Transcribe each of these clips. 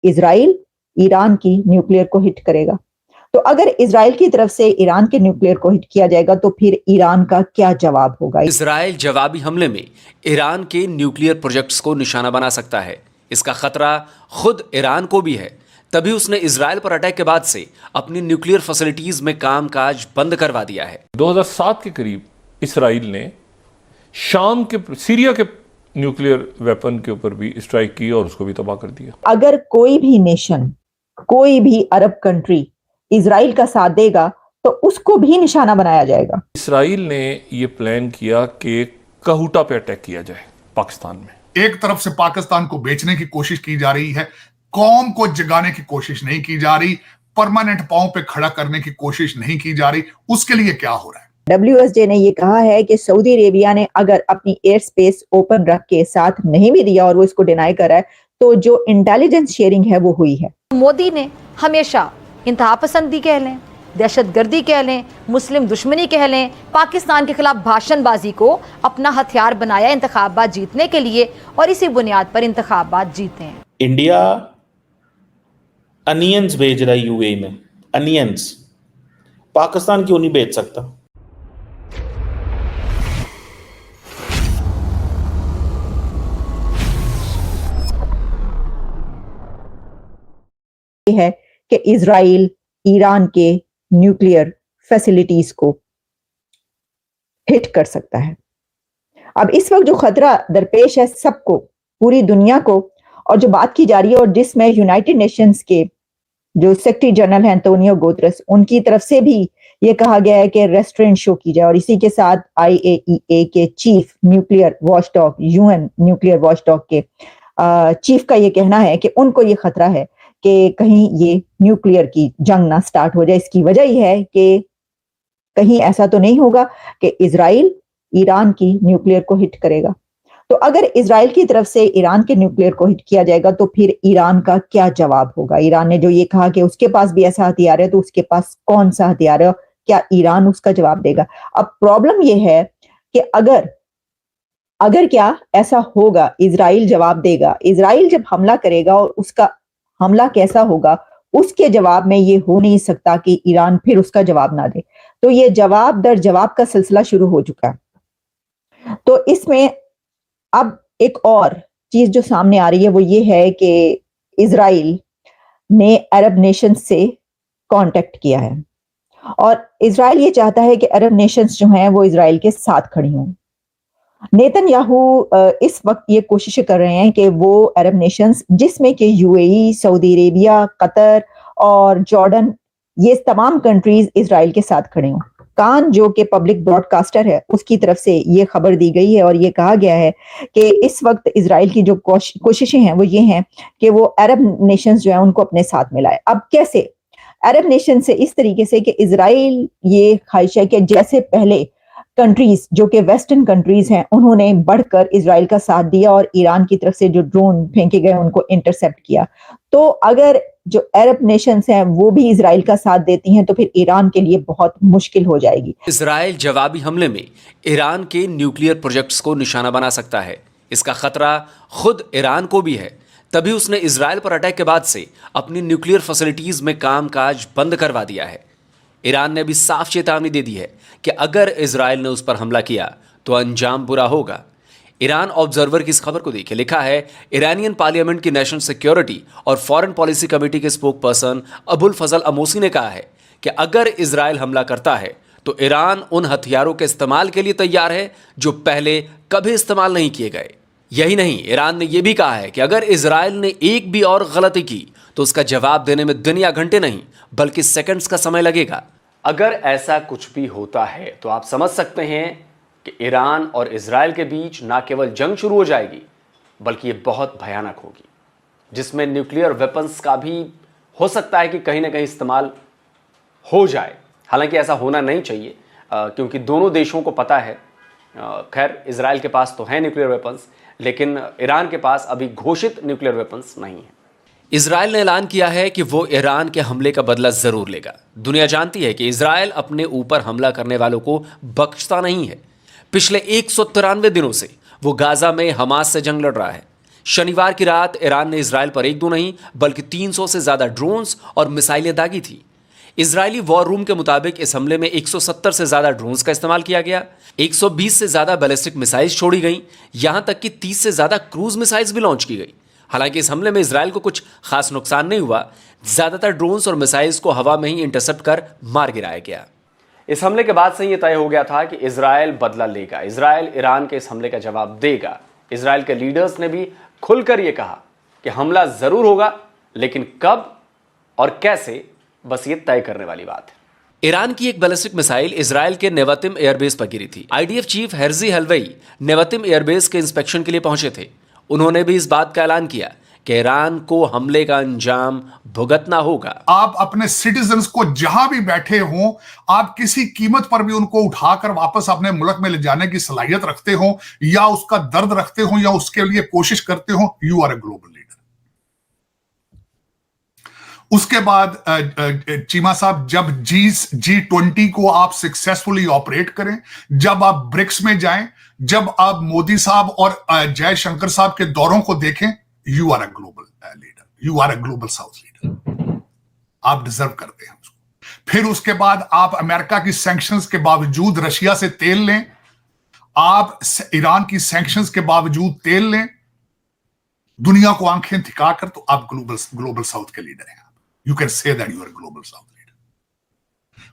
Israel Iran की nuclear को hit करेगा। तो अगर इजराइल की तरफ से ईरान के न्यूक्लियर को हिट किया जाएगा तो फिर ईरान का क्या जवाब होगा? इजराइल जवाबी हमले में ईरान के न्यूक्लियर प्रोजेक्ट्स को निशाना बना सकता है। इसका खतरा खुद ईरान को भी है। तभी उसने इजराइल पर अटैक के बाद से अपनी न्यूक्लियर फैसिलिटीज में कामकाज बंद करवा दिया है। 2007 के करीब इसराइल ने शाम के सीरिया के न्यूक्लियर वेपन के ऊपर भी स्ट्राइक की और उसको भी तबाह कर दिया। अगर कोई भी नेशन, कोई भी अरब कंट्री इजराइल का साथ देगा तो उसको भी निशाना बनाया जाएगा। इसराइल ने यह प्लान किया कि कहूटा पे अटैक किया जाए पाकिस्तान में। एक तरफ से पाकिस्तान को बेचने की कोशिश की जा रही है, कौम को जगाने की कोशिश नहीं की जा रही, परमानेंट पांव पे खड़ा करने की कोशिश नहीं की जा रही। उसके लिए क्या हो रहा है? WSJ ने ये कहा है कि सऊदी अरेबिया ने अगर अपनी एयर स्पेस ओपन रख के साथ नहीं भी दिया और वो इसको डिनाई कर रहा है तो जो इंटेलिजेंस शेयरिंग है वो हुई है। मोदी ने हमेशा इंतहा पसंदी कह लें, दहशतगर्दी कह लें, मुस्लिम दुश्मनी कह लें, पाकिस्तान के खिलाफ भाषणबाजी को अपना हथियार बनाया इंतखाबात जीतने के लिए और इसी बुनियाद पर इंतखाबात जीते हैं। इंडिया अनियंस भेज रहा है यूएई में, अनियंस। पाकिस्तान क्यों नहीं भेज सकता? है कि इजराइल ईरान के न्यूक्लियर फैसिलिटीज को हिट कर सकता है। अब इस वक्त जो खतरा दरपेश है सबको, पूरी दुनिया को, और जो बात की जा रही है और जिसमें यूनाइटेड नेशंस के जो सेक्रेटरी जनरल हैं एंटोनियो गुतेरेस, उनकी तरफ से भी ये कहा गया है कि रेस्ट्रेंट शो की जाए। और इसी के साथ IAEA के chief nuclear watchdog, UN nuclear watchdog के चीफ का ये कहना है कि उनको ये खतरा है कि कहीं ये न्यूक्लियर की जंग ना स्टार्ट हो जाए। इसकी वजह यह है कि कहीं ऐसा तो नहीं होगा कि इजराइल ईरान की न्यूक्लियर को हिट करेगा। तो अगर इजराइल की तरफ से ईरान के न्यूक्लियर को हिट किया जाएगा तो फिर ईरान का क्या जवाब होगा? ईरान ने जो ये कहा कि उसके पास भी ऐसा हथियार है तो उसके पास कौन सा हथियार है, क्या ईरान उसका जवाब देगा? अब प्रॉब्लम यह है कि अगर क्या ऐसा होगा, इजराइल जवाब देगा, इजराइल जब हमला करेगा और उसका हमला कैसा होगा उसके जवाब में ये हो नहीं सकता कि ईरान फिर उसका जवाब ना दे। तो ये जवाब दर जवाब का सिलसिला शुरू हो चुका है। तो इसमें अब एक और चीज जो सामने आ रही है वो ये है कि इजराइल ने अरब नेशंस से कांटेक्ट किया है और इजराइल ये चाहता है कि अरब नेशंस जो हैं वो इजराइल के साथ खड़ी हों। नेतन्याहू इस वक्त ये कोशिश कर रहे हैं कि वो अरब नेशंस, जिसमें कि UAE, सऊदी अरेबिया, कतर और जॉर्डन, ये तमाम कंट्रीज इजराइल के साथ खड़े हों। कान जो कि पब्लिक ब्रॉडकास्टर है उसकी तरफ से ये खबर दी गई है और ये कहा गया है कि इस वक्त इजराइल की जो कोशिशें हैं वो ये हैं कि वो अरब नेशंस जो है उनको अपने साथ मिलाए। अब कैसे? अरब नेशन से इस तरीके से कि इजराइल ये ख्वाहिश है कि जैसे पहले कंट्रीज जो कि वेस्टर्न कंट्रीज हैं उन्होंने बढ़कर इजराइल का साथ दिया और ईरान की तरफ से जो ड्रोन फेंके गए उनको इंटरसेप्ट किया, तो अगर जो अरब नेशंस हैं वो भी इजराइल का साथ देती हैं तो फिर ईरान के लिए बहुत मुश्किल हो जाएगी। इजराइल जवाबी हमले में ईरान के न्यूक्लियर प्रोजेक्ट्स को निशाना बना सकता है। इसका खतरा खुद ईरान को भी है। तभी उसने इजराइल पर अटैक के बाद से अपनी न्यूक्लियर फैसिलिटीज में कामकाज बंद करवा दिया है। ईरान ने भी साफ चेतावनी दे दी है कि अगर इजराइल ने उस पर हमला किया तो अंजाम बुरा होगा। ईरान ऑब्जर्वर की इस खबर को देखिए। लिखा है, ईरानियन पार्लियामेंट की नेशनल सिक्योरिटी और फॉरेन पॉलिसी कमेटी के स्पोक पर्सन अबुल फजल अमोसी ने कहा है कि अगर इजराइल हमला करता है तो ईरान उन हथियारों के इस्तेमाल के लिए तैयार है जो पहले कभी इस्तेमाल नहीं किए गए। यही नहीं, ईरान ने यह भी कहा है कि अगर इजराइल ने एक भी और गलती की तो उसका जवाब देने में दिन या घंटे नहीं बल्कि सेकंड्स का समय लगेगा। अगर ऐसा कुछ भी होता है तो आप समझ सकते हैं कि ईरान और इजराइल के बीच ना केवल जंग शुरू हो जाएगी बल्कि ये बहुत भयानक होगी, जिसमें न्यूक्लियर वेपन्स का भी हो सकता है कि कहीं ना कहीं इस्तेमाल हो जाए। हालांकि ऐसा होना नहीं चाहिए क्योंकि दोनों देशों को पता है, खैर इजराइल के पास तो है न्यूक्लियर वेपन्स लेकिन ईरान के पास अभी घोषित न्यूक्लियर वेपन्स नहीं है। इजराइल ने ऐलान किया है कि वो ईरान के हमले का बदला जरूर लेगा। दुनिया जानती है कि इजराइल अपने ऊपर हमला करने वालों को बख्शता नहीं है। पिछले 193 दिनों से वो गाजा में हमास से जंग लड़ रहा है। शनिवार की रात ईरान ने इजराइल पर 1-2 नहीं बल्कि 300 से ज्यादा ड्रोन्स और मिसाइलें दागी थी। इजरायली वॉर रूम के मुताबिक इस हमले में 170 से ज्यादा ड्रोन्स का इस्तेमाल किया गया, 120 से ज्यादा बैलिस्टिक मिसाइल्स छोड़ी गई, यहां तक कि 30 से ज्यादा क्रूज मिसाइल्स भी लॉन्च की गई। हालांकि इस हमले में इजराइल को कुछ खास नुकसान नहीं हुआ, ज्यादातर ड्रोन्स और मिसाइल्स को हवा में ही इंटरसेप्ट कर मार गिराया गया। इस हमले के बाद से यह तय हो गया था कि इजराइल बदला लेगा, इजराइल ईरान के इस हमले का जवाब देगा। इजराइल के लीडर्स ने भी खुलकर यह कहा कि हमला जरूर होगा, लेकिन कब और कैसे बस ये तय करने वाली बात है। ईरान की एक बैलिस्टिक मिसाइल इजराइल के नेवतिम एयरबेस पर गिरी थी। आईडीएफ चीफ हेर्जी हलवई नेवतिम एयरबेस के इंस्पेक्शन के लिए पहुंचे थे। उन्होंने भी इस बात का ऐलान किया कि ईरान को हमले का अंजाम भुगतना होगा। आप अपने सिटीजन्स को जहां भी बैठे हों, आप किसी कीमत पर भी उनको उठाकर वापस अपने मुल्क में ले जाने की सलाहियत रखते हो या उसका दर्द रखते हो या उसके लिए कोशिश करते हो, you are a global leader. उसके बाद चीमा साहब, जब G20 को आप सक्सेसफुली ऑपरेट करें, जब आप ब्रिक्स में जाएं, जब आप मोदी साहब और जयशंकर साहब के दौरों को देखें, you are a global leader, you are a global south leader. आप डिजर्व करते हैं उसको। फिर उसके बाद आप अमेरिका की सैंक्शंस के बावजूद रशिया से तेल लें, आप ईरान की सैंक्शंस के बावजूद तेल लें, दुनिया को आंखें दिखाकर, तो आप ग्लोबल साउथ के लीडर हैं। You can say that you are global south leader.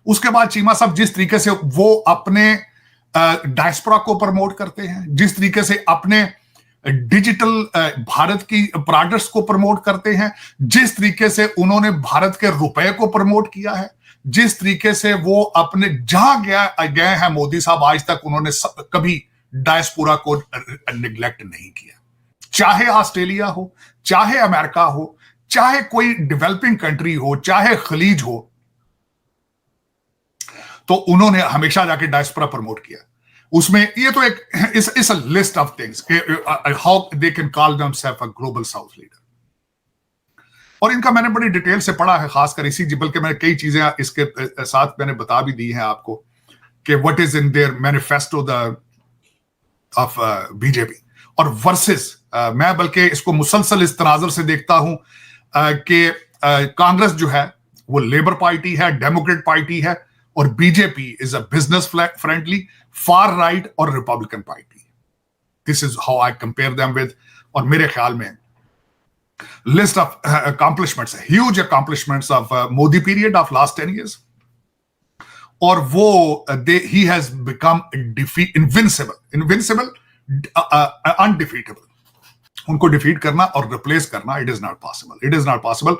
उसके बाद चीमा साहब, जिस तरीके से वो अपने डायस्पोरा को प्रमोट करते हैं, जिस तरीके से अपने डिजिटल भारत की प्रोडक्ट्स को प्रमोट करते हैं, जिस तरीके से उन्होंने भारत के रुपए को प्रमोट किया है, जिस तरीके से वो अपने जहां गए हैं मोदी साहब, आज तक उन्होंने कभी डायस्पोरा को निग्लेक्ट नहीं किया। चाहे ऑस्ट्रेलिया हो, चाहे अमेरिका हो, चाहे कोई डेवलपिंग कंट्री हो, चाहे खलीज हो, तो उन्होंने हमेशा जाके डायस्पोरा प्रमोट किया। उसमें ये तो एक इस list of things how they can call themselves a global south leader. और इनका मैंने बड़ी डिटेल से पढ़ा है, खासकर इसी जिबल के मैंने कई चीजें इसके साथ मैंने बता भी दी हैं आपको कि what is in their manifesto of BJP और वर्सेस मैं बल्कि इसको मुसलसल इस तनाजुर से देखता हूं कि कांग्रेस जो है वो लेबर पार्टी है, डेमोक्रेट पार्टी है, और BJP is a business friendly far right और Republican Party. This is how I compare them with. और मेरे ख्याल में list of accomplishments, huge accomplishments of Modi period of last 10 years, और वो ही हैज बिकम इनविंसिबल, अनडिफीटेबल। उनको डिफीट करना और रिप्लेस करना, इट इज नॉट पॉसिबल।